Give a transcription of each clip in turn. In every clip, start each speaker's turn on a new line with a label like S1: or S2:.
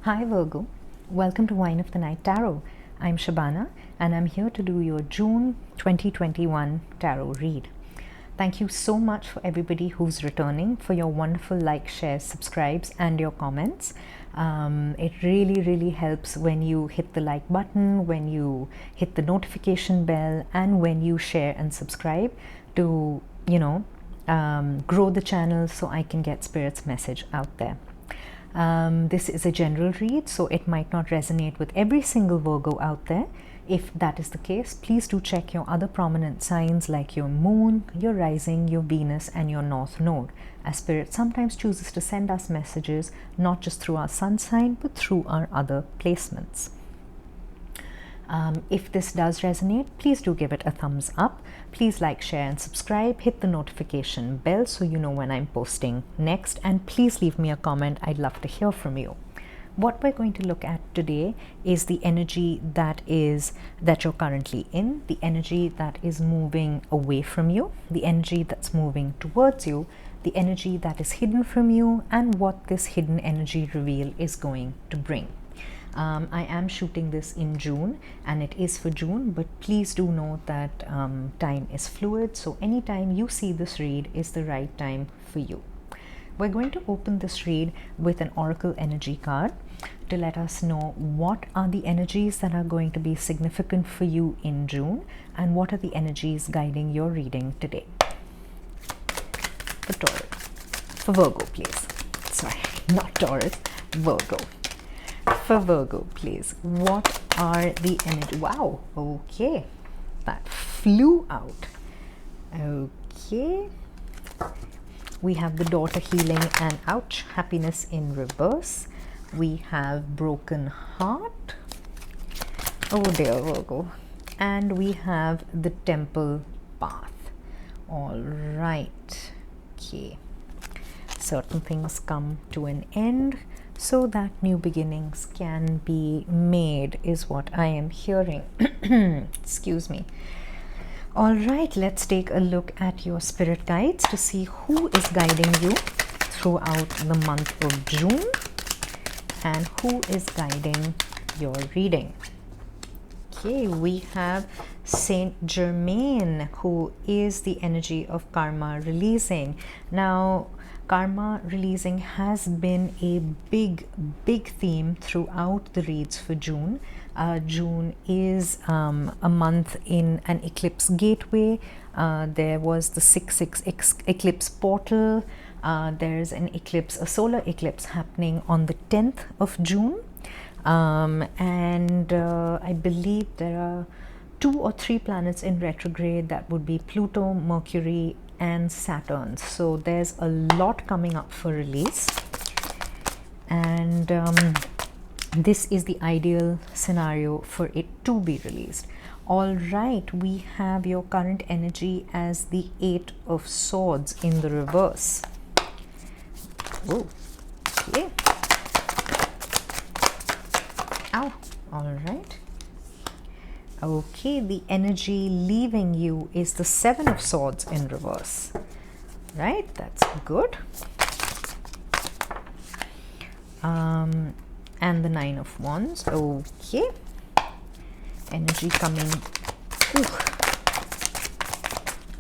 S1: Hi Virgo, welcome to Wine of the Night Tarot. I'm Shabana and I'm here to do your June 2021 tarot read. Thank you so much for everybody who's returning, for your wonderful likes, shares, subscribes and your comments. It really helps when you hit the like button, when you hit the notification bell, and when you share and subscribe to, grow the channel so I can get Spirit's message out there. This is a general read, so it might not resonate with every single Virgo out there. If that is the case, please do check your other prominent signs like your moon, your rising, your Venus and your north node, as Spirit sometimes chooses to send us messages not just through our sun sign but through our other placements. If this does resonate, please do give it a thumbs up. Please like, share and subscribe. Hit the notification bell so you know when I'm posting next, and please leave me a comment. I'd love to hear from you. What we're going to look at today is the energy that you're currently in, the energy that is moving away from you, the energy that's moving towards you, the energy that is hidden from you, and what this hidden energy reveal is going to bring. I am shooting this in June and it is for June, but please do note that time is fluid, so anytime you see this read is the right time for you. We're going to open this read with an Oracle energy card to let us know what are the energies that are going to be significant for you in June and what are the energies guiding your reading today. For Taurus, for Virgo please, sorry, not Taurus, Virgo. For Virgo please, what are the energies? Wow, okay, that flew out. Okay, we have the daughter healing and ouch, happiness in reverse. We have broken heart, oh dear Virgo, and we have the temple path. All right, okay, certain things come to an end so that new beginnings can be made is what I am hearing. Excuse me. All right, let's take a look at your spirit guides to see who is guiding you throughout the month of June and who is guiding your reading. Okay, we have Saint Germain, who is the energy of karma releasing. Now, karma releasing has been a big theme throughout the reads for June. June is a month in an eclipse gateway. There was the 6/6 eclipse portal. There's an eclipse, a solar eclipse happening on the 10th of June. I believe there are 2 or 3 planets in retrograde. That would be Pluto, Mercury and Saturn. So there's a lot coming up for release, and this is the ideal scenario for it to be released. All right, we have your current energy as the 8 of Swords in the reverse. Oh, okay. Ow, all right. Okay, the energy leaving you is the 7 of Swords in reverse. Right, that's good. And the 9 of Wands. Okay. Energy coming. Ooh.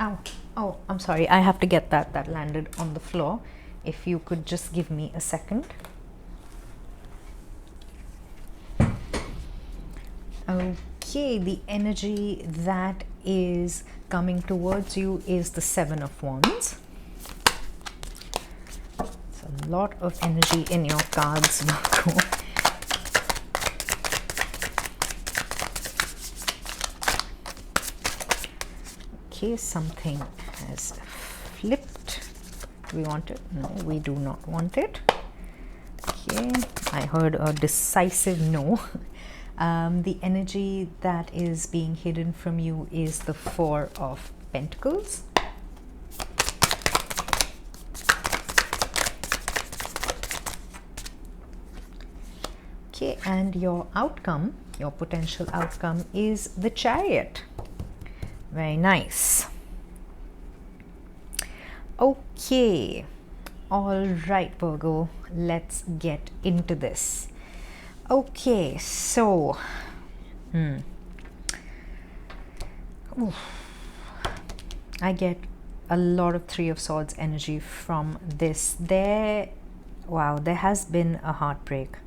S1: Ow. Oh, I'm sorry. I have to get that. That landed on the floor. If you could just give me a second. Okay, the energy that is coming towards you is the 7 of Wands. It's a lot of energy in your cards, Virgo. Okay, something has flipped. Do we want it? No, we do not want it. Okay, I heard a decisive no. The energy that is being hidden from you is the 4 of Pentacles. Okay, and your outcome, your potential outcome is the Chariot. Very nice. Okay, all right Virgo, let's get into this. Okay, so I get a lot of Three of Swords energy from this. Wow, there has been a heartbreak.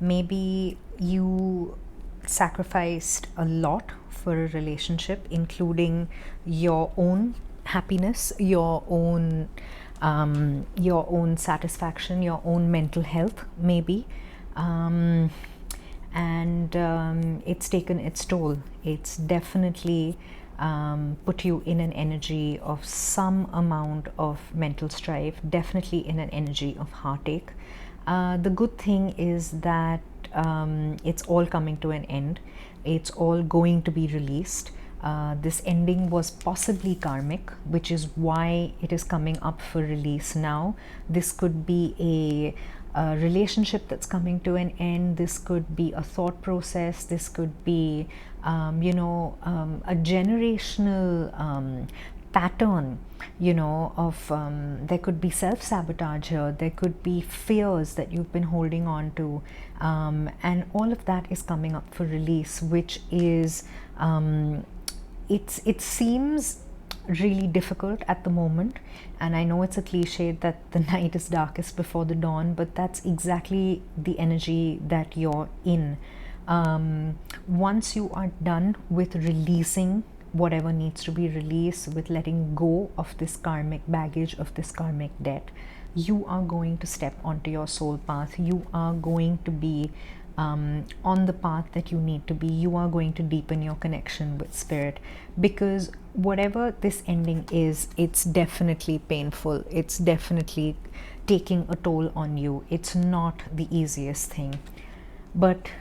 S1: Maybe you sacrificed a lot for a relationship, including your own happiness, your own satisfaction, your own mental health, maybe. And it's taken its toll. It's definitely put you in an energy of some amount of mental strife, definitely in an energy of heartache. The good thing is that it's all coming to an end. It's all going to be released. This ending was possibly karmic, which is why it is coming up for release now. This could be a relationship that's coming to an end. This could be a thought process. This could be, a generational pattern, of there could be self-sabotage here, there could be fears that you've been holding on to, and all of that is coming up for release, which is it seems really difficult at the moment. And I know it's a cliche that the night is darkest before the dawn, but that's exactly the energy that you're in. Once you are done with releasing whatever needs to be released, with letting go of this karmic baggage, of this karmic debt, you are going to step onto your soul path. You are going to be on the path that you need to be. You are going to deepen your connection with spirit, because whatever this ending is, it's definitely painful. It's definitely taking a toll on you. It's not the easiest thing. But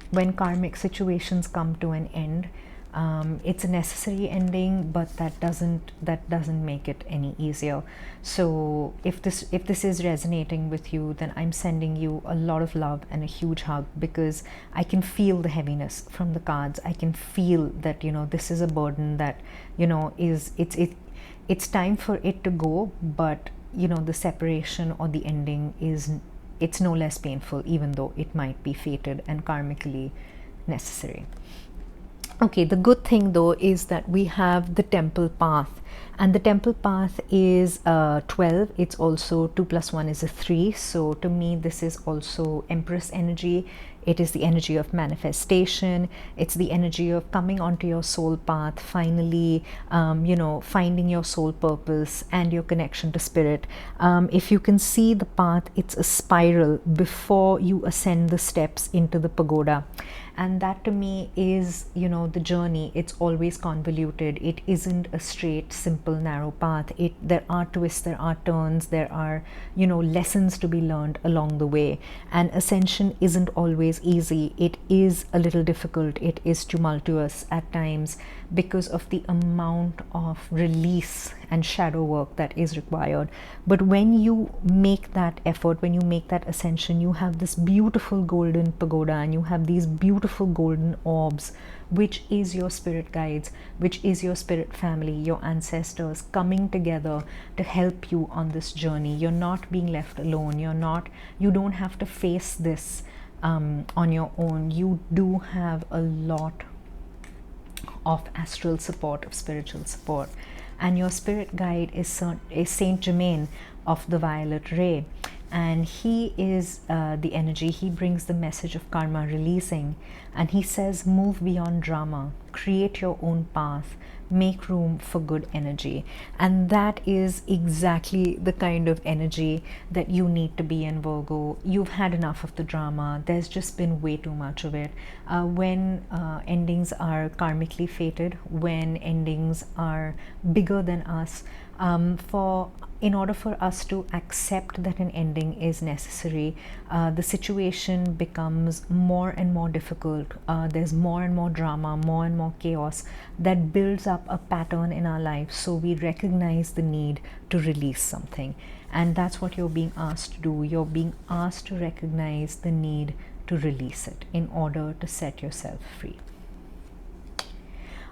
S1: when karmic situations come to an end, it's a necessary ending, but that doesn't make it any easier. So if this is resonating with you, then I'm sending you a lot of love and a huge hug, because I can feel the heaviness from the cards. I can feel that this is a burden that it's time for it to go, but the separation or the ending it's no less painful, even though it might be fated and karmically necessary. Okay, the good thing though is that we have the temple path, and the temple path is 12. It's also 2 plus 1 is a 3. So to me, this is also Empress energy. It is the energy of manifestation. It's the energy of coming onto your soul path, finally, finding your soul purpose and your connection to spirit. If you can see the path, it's a spiral before you ascend the steps into the pagoda. And that to me is, the journey. It's always convoluted. It isn't a straight, simple, narrow path. There are twists, there are turns, there are, lessons to be learned along the way. And ascension isn't always easy. It is a little difficult. It is tumultuous at times because of the amount of release and shadow work that is required. But when you make that effort, when you make that ascension, you have this beautiful golden pagoda, and you have these beautiful golden orbs, which is your spirit guides, which is your spirit family, your ancestors coming together to help you on this journey. You're not being left alone. You don't have to face this on your own. You do have a lot of astral support, of spiritual support. And your spirit guide is Saint Germain of the Violet Ray. And he is the energy. He brings the message of karma releasing. And he says, move beyond drama, create your own path, make room for good energy. And that is exactly the kind of energy that you need to be in, Virgo. You've had enough of the drama. There's just been way too much of it. When endings are karmically fated, when endings are bigger than us, in order for us to accept that an ending is necessary, the situation becomes more and more difficult. There's more and more drama, more and more chaos that builds up a pattern in our life. So we recognize the need to release something. And that's what you're being asked to do. You're being asked to recognize the need to release it in order to set yourself free.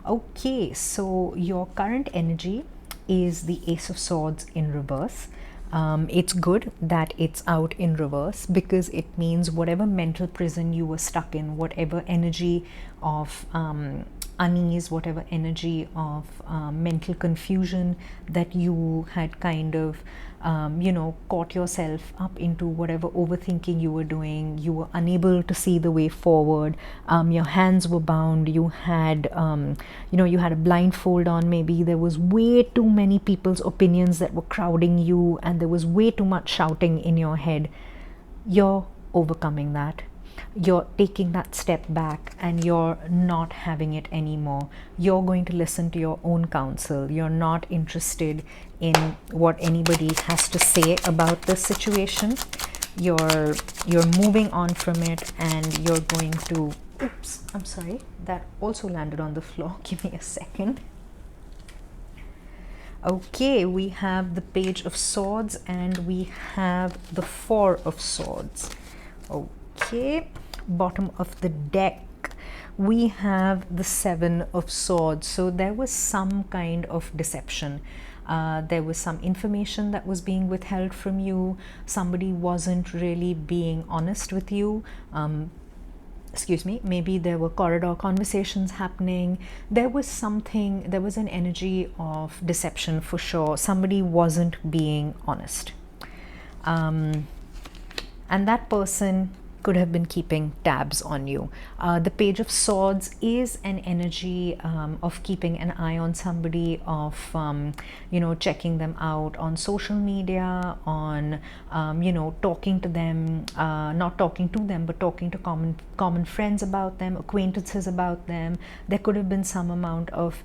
S1: Okay, so your current energy is the Ace of Swords in reverse. It's good that it's out in reverse, because it means whatever mental prison you were stuck in, whatever energy of unease, whatever energy of mental confusion that you had kind of caught yourself up into, whatever overthinking you were doing, you were unable to see the way forward, your hands were bound, you had you had a blindfold on, maybe there was way too many people's opinions that were crowding you, and there was way too much shouting in your head. You're overcoming that. You're taking that step back, and you're not having it anymore. You're going to listen to your own counsel. You're not interested in what anybody has to say about this situation. You're moving on from it, and you're going to, oops, I'm sorry, that also landed on the floor. Give me a second. Okay, we have the Page of Swords, and we have the Four of Swords. Okay, bottom of the deck we have the Seven of Swords. So there was some kind of deception. There was some information that was being withheld from you. Somebody wasn't really being honest with you. Excuse me, maybe there were corridor conversations happening. There was an energy of deception for sure. Somebody wasn't being honest. And that person could have been keeping tabs on you. The Page of Swords is an energy of keeping an eye on somebody, of checking them out on social media, on talking to them, not talking to them, but talking to common friends about them, acquaintances about them. There could have been some amount of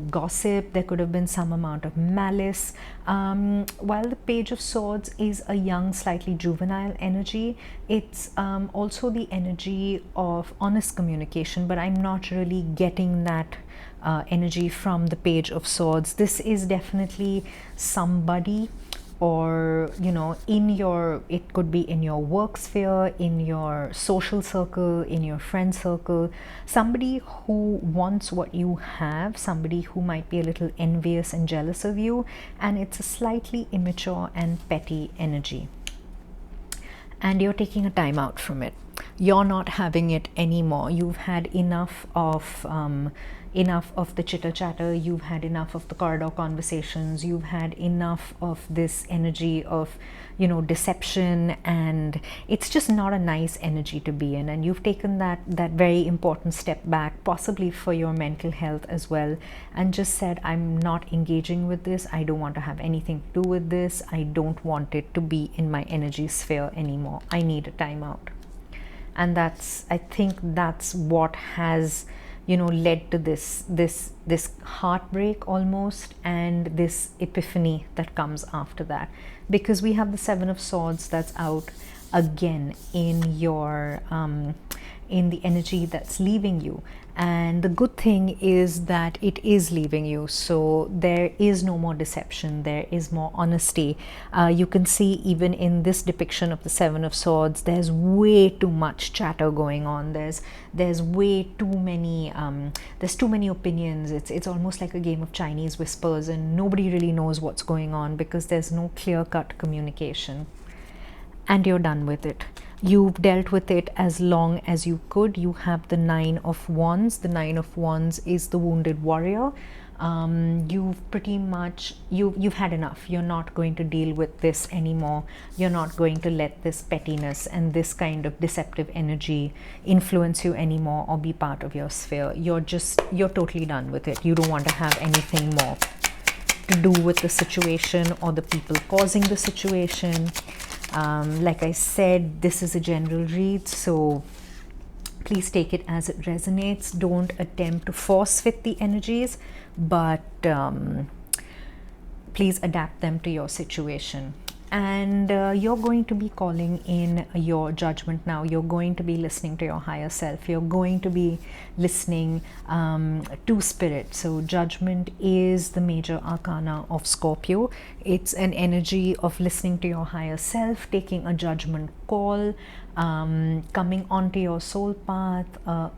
S1: gossip. There could have been some amount of malice. While the Page of Swords is a young, slightly juvenile energy, it's also the energy of honest communication, but I'm not really getting that energy from the Page of Swords. This is definitely somebody, or it could be in your work sphere, in your social circle, in your friend circle, somebody who wants what you have, somebody who might be a little envious and jealous of you, and it's a slightly immature and petty energy. And you're taking a time out from it. You're not having it anymore. You've had enough of the chitter chatter. You've had enough of the corridor conversations. You've had enough of this energy of deception, and it's just not a nice energy to be in. And you've taken that very important step back, possibly for your mental health as well, and just said, I'm not engaging with this. I don't want to have anything to do with this. I don't want it to be in my energy sphere anymore. I need a timeout. And I think that's what has led to this heartbreak almost, and this epiphany that comes after that, because we have the Seven of Swords that's out again in your in the energy that's leaving you. And the good thing is that it is leaving you, so there is no more deception, there is more honesty. You can see even in this depiction of the Seven of Swords, there's way too much chatter going on. There's way too many there's too many opinions. It's almost like a game of Chinese whispers, and nobody really knows what's going on because there's no clear-cut communication. And you're done with it. You've dealt with it as long as you could. You have the Nine of Wands. The Nine of Wands is the wounded warrior. You've pretty much, you've had enough. You're not going to deal with this anymore. You're not going to let this pettiness and this kind of deceptive energy influence you anymore or be part of your sphere. You're totally done with it. You don't want to have anything more to do with the situation or the people causing the situation. Like I said, this is a general read, so please take it as it resonates. Don't attempt to force fit the energies, but please adapt them to your situation. And you're going to be calling in your judgment now. You're going to be listening to your higher self. You're going to be listening to spirit. So judgment is the major arcana of Scorpio. It's an energy of listening to your higher self, taking a judgment call, coming onto your soul path,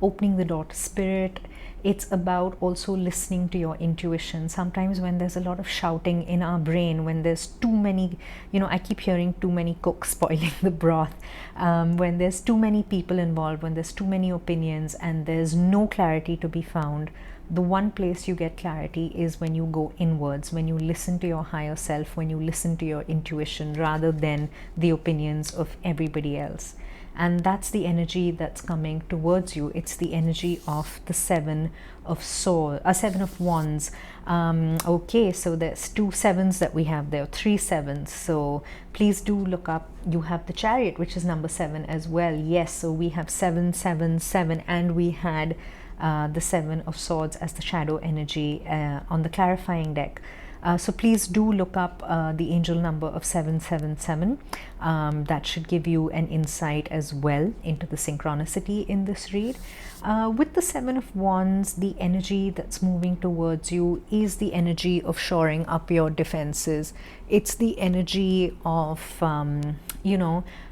S1: opening the door to spirit. It's about also listening to your intuition. Sometimes when there's a lot of shouting in our brain, when there's too many, I keep hearing too many cooks spoiling the broth, when there's too many people involved, when there's too many opinions and there's no clarity to be found, the one place you get clarity is when you go inwards, when you listen to your higher self, when you listen to your intuition rather than the opinions of everybody else. And that's the energy that's coming towards you. It's the energy of the Seven of Wands. Okay, so there's 2 sevens that we have there, 3 sevens. So please do look up. You have the Chariot, which is number 7 as well. Yes, so we have 7, 7, 7, and we had the 7 of Swords as the shadow energy on the clarifying deck. So please do look up the angel number of 777. That should give you an insight as well into the synchronicity in this read. With the 7 of Wands, the energy that's moving towards you is the energy of shoring up your defenses. It's the energy of,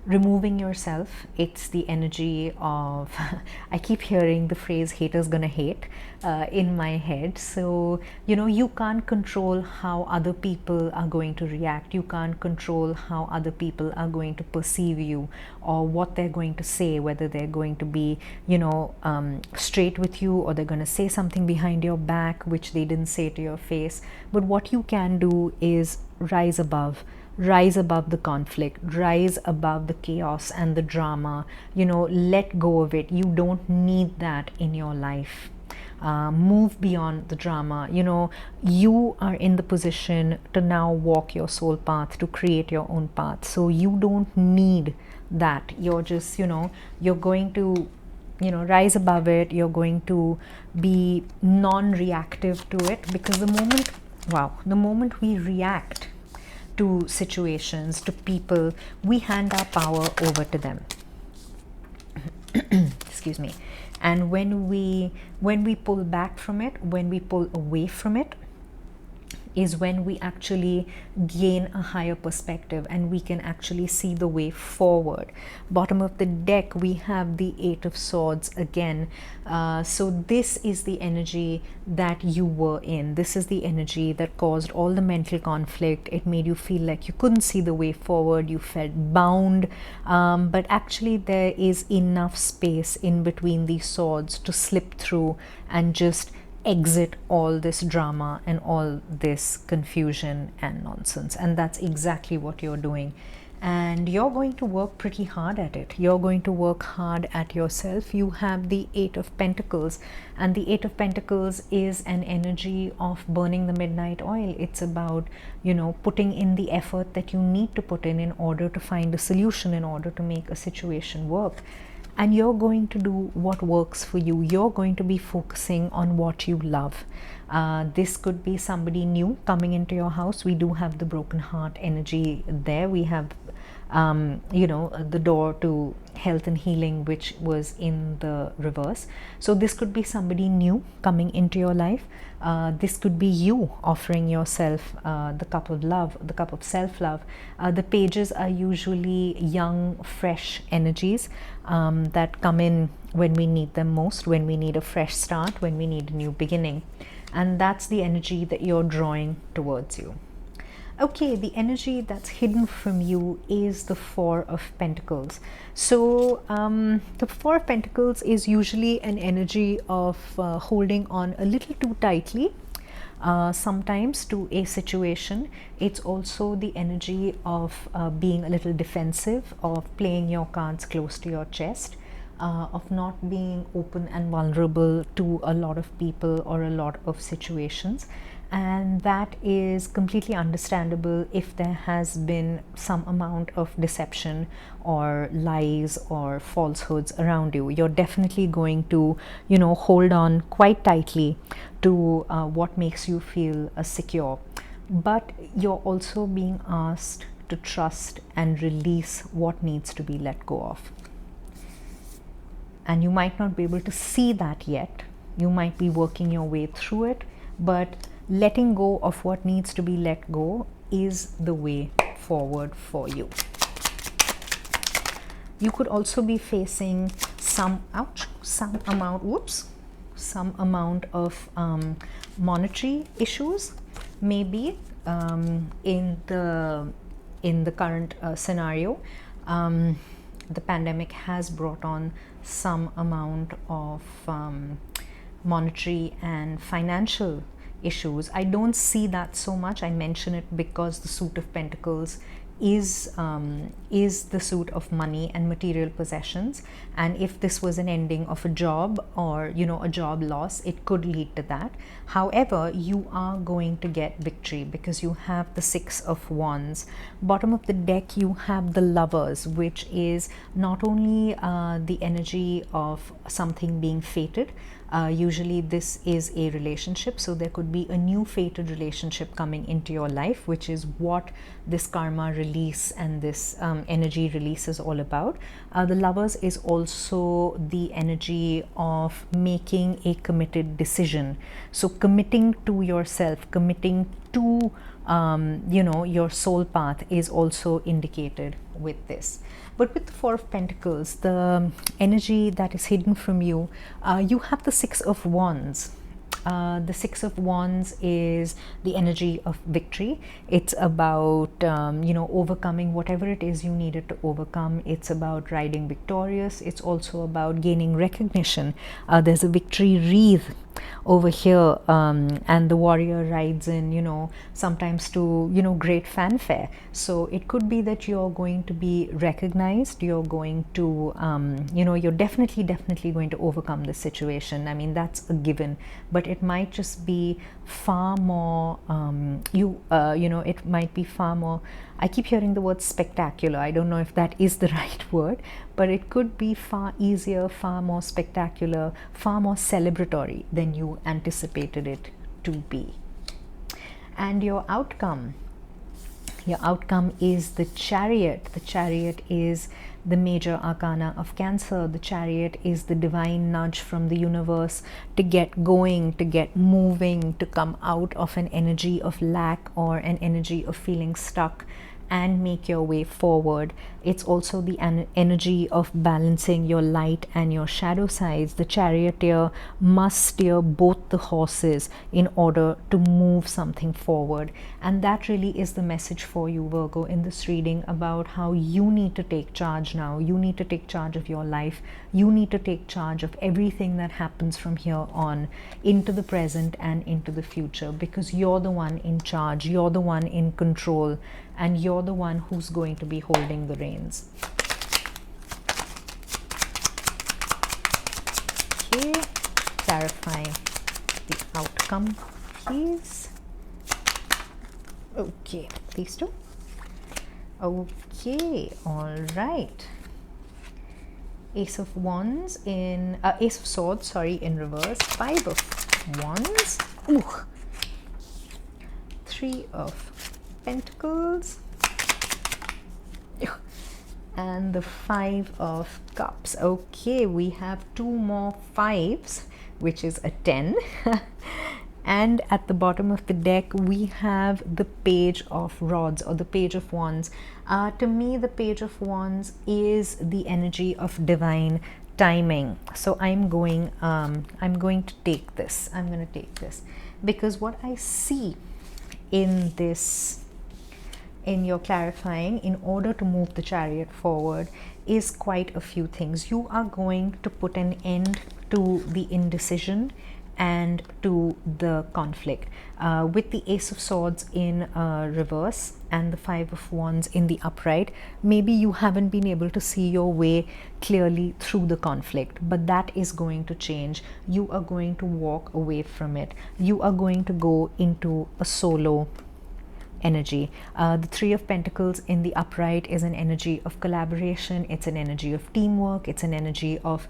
S1: removing yourself. It's the energy of, I keep hearing the phrase haters gonna hate in my head. So, you can't control how other people are going to react. You can't control how other people are going to perceive you or what they're going to say, whether they're going to be, straight with you or they're going to say something behind your back which they didn't say to your face. But what you can do is rise above the conflict, rise above the chaos and the drama. Let go of it. You don't need that in your life. Move beyond the drama. You are in the position to now walk your soul path, to create your own path. So you don't need that. You're just, you're going to rise above it. You're going to be non-reactive to it, because the moment we react to situations, to people, we hand our power over to them. Excuse me. And when we pull back from it, when we pull away from it, is when we actually gain a higher perspective and we can actually see the way forward. Bottom of the deck, we have the 8 of Swords again. So this is the energy that you were in. This is the energy that caused all the mental conflict. It made you feel like you couldn't see the way forward. You felt bound. But actually there is enough space in between these swords to slip through and just exit all this drama and all this confusion and nonsense. And that's exactly what you're doing. And you're going to work pretty hard at it. You're going to work hard at yourself. You have the 8 of Pentacles, and the 8 of Pentacles is an energy of burning the midnight oil. It's about, putting in the effort that you need to put in order to find a solution, in order to make a situation work. And you're going to do what works for you. You're going to be focusing on what you love. This could be somebody new coming into your house. We do have the broken heart energy there. We have, the door to health and healing, which was in the reverse. So this could be somebody new coming into your life. This could be you offering yourself the cup of love, the cup of self-love. The pages are usually young, fresh energies that come in when we need them most, when we need a fresh start, when we need a new beginning. And that's the energy that you're drawing towards you. Okay, the energy that's hidden from you is the 4 of Pentacles. So the 4 of Pentacles is usually an energy of holding on a little too tightly sometimes to a situation. It's also the energy of being a little defensive, of playing your cards close to your chest, of not being open and vulnerable to a lot of people or a lot of situations. And that is completely understandable if there has been some amount of deception or lies or falsehoods around you. You're definitely going to, hold on quite tightly to what makes you feel secure. But you're also being asked to trust and release what needs to be let go of. And you might not be able to see that yet. You might be working your way through it, but letting go of what needs to be let go is the way forward for you. You could also be facing some some amount of monetary issues, maybe in the current scenario. The pandemic has brought on some amount of monetary and financial issues. I don't see that so much. I mention it because the Suit of Pentacles is the suit of money and material possessions, and if this was an ending of a job, or a job loss, it could lead to that. However, you are going to get victory because you have the Six of Wands. Bottom of the deck, you have the Lovers, which is not only the energy of something being fated. Usually this is a relationship, so there could be a new fated relationship coming into your life, which is what this karma release and this energy release is all about. The Lovers is also the energy of making a committed decision, so committing to yourself, committing to your soul path is also indicated with this. But with the Four of Pentacles, the energy that is hidden from you, you have the Six of Wands. The Six of Wands is the energy of victory. It's about overcoming whatever it is you needed to overcome. It's about riding victorious. It's also about gaining recognition. There's a victory wreath over here, and the warrior rides in, sometimes to great fanfare. So it could be that you're going to be recognized. You're going to you're definitely going to overcome this situation. I mean, that's a given, but it might just be far more it might be far more, I keep hearing the word spectacular. I don't know if that is the right word, but it could be far easier, far more spectacular, far more celebratory than you anticipated it to be. And your outcome is the Chariot. The Chariot is the major arcana of Cancer. The Chariot is the divine nudge from the universe to get going, to get moving, to come out of an energy of lack or an energy of feeling stuck and make your way forward. It's also the energy of balancing your light and your shadow sides. The charioteer must steer both the horses in order to move something forward. And that really is the message for you, Virgo, in this reading, about how you need to take charge now. You need to take charge of your life. You need to take charge of everything that happens from here on into the present and into the future, because you're the one in charge. You're the one in control, and you're the one who's going to be holding the reins. Okay, clarify the outcome, please. Okay, these two. Okay, all right. Ace of Wands in Ace of Swords, sorry, in reverse. Five of Wands. Ooh. Three of Pentacles, and the Five of Cups. Okay, we have two more fives, which is a 10. And at the bottom of the deck, we have the Page of Rods, or the Page of Wands. To me, the Page of Wands is the energy of divine timing. So I'm going to take this. I'm going to take this because what I see in this, in your clarifying, in order to move the Chariot forward, is quite a few things. You are going to put an end to the indecision and to the conflict. With the Ace of Swords in reverse and the Five of Wands in the upright, maybe you haven't been able to see your way clearly through the conflict, but that is going to change. You are going to walk away from it. You are going to go into a solo energy. The Three of Pentacles in the upright is an energy of collaboration. It's an energy of teamwork. It's an energy of,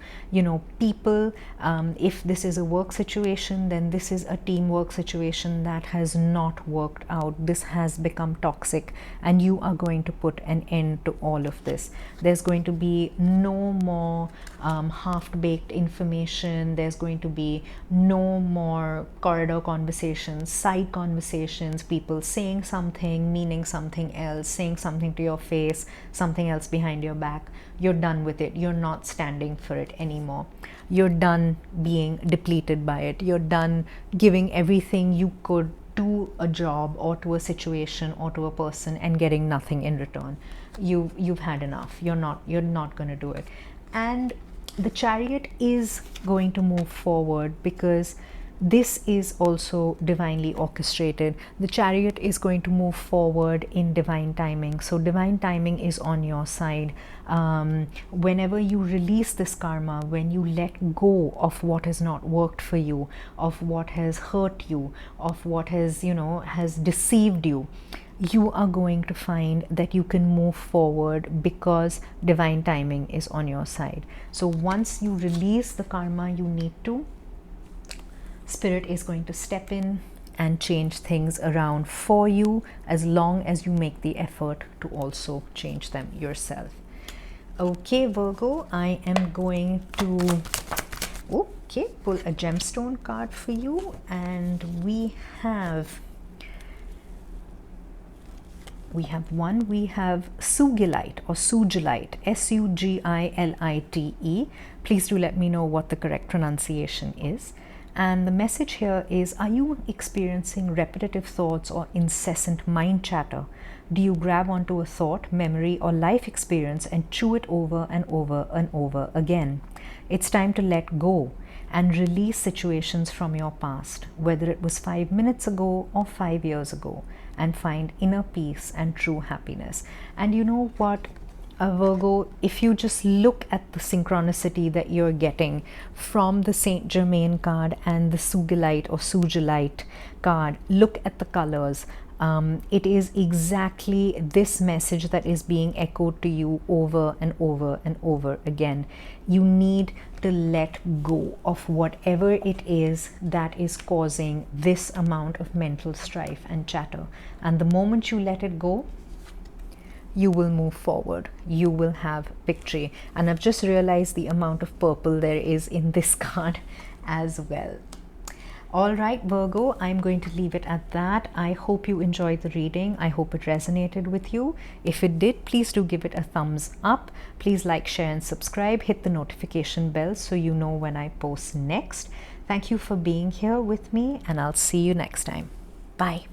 S1: people. If this is a work situation, then this is a teamwork situation that has not worked out. This has become toxic, and you are going to put an end to all of this. There's going to be no more half-baked information. There's going to be no more corridor conversations, side conversations, people saying something something, meaning something else, saying something to your face, something else behind your back. You're done with it. You're not standing for it anymore. You're done being depleted by it. You're done giving everything you could to a job or to a situation or to a person and getting nothing in return. You've had enough. You're not going to do it. And the Chariot is going to move forward because this is also divinely orchestrated. The Chariot is going to move forward in divine timing. So divine timing is on your side. Whenever you release this karma, when you let go of what has not worked for you, of what has hurt you, of what has, has deceived you, you are going to find that you can move forward because divine timing is on your side. So once you release the karma you need to, Spirit is going to step in and change things around for you, as long as you make the effort to also change them yourself. Okay, Virgo, I am going to pull a gemstone card for you, and we have Sugilite or Sugilite, Sugilite. Please do let me know what the correct pronunciation is. And the message here is, are you experiencing repetitive thoughts or incessant mind chatter? Do you grab onto a thought, memory, or life experience and chew it over and over and over again? It's time to let go and release situations from your past, whether it was 5 minutes ago or 5 years ago, and find inner peace and true happiness. And you know what, Virgo, if you just look at the synchronicity that you're getting from the Saint Germain card and the Sugilite or Sugilite card, look at the colors. It is exactly this message that is being echoed to you over and over and over again. You need to let go of whatever it is that is causing this amount of mental strife and chatter. And the moment you let it go, you will move forward. You will have victory. And I've just realized the amount of purple there is in this card as well. All right, Virgo, I'm going to leave it at that. I hope you enjoyed the reading. I hope it resonated with you. If it did, please do give it a thumbs up. Please like, share, and subscribe. Hit the notification bell so you know when I post next. Thank you for being here with me, and I'll see you next time. Bye.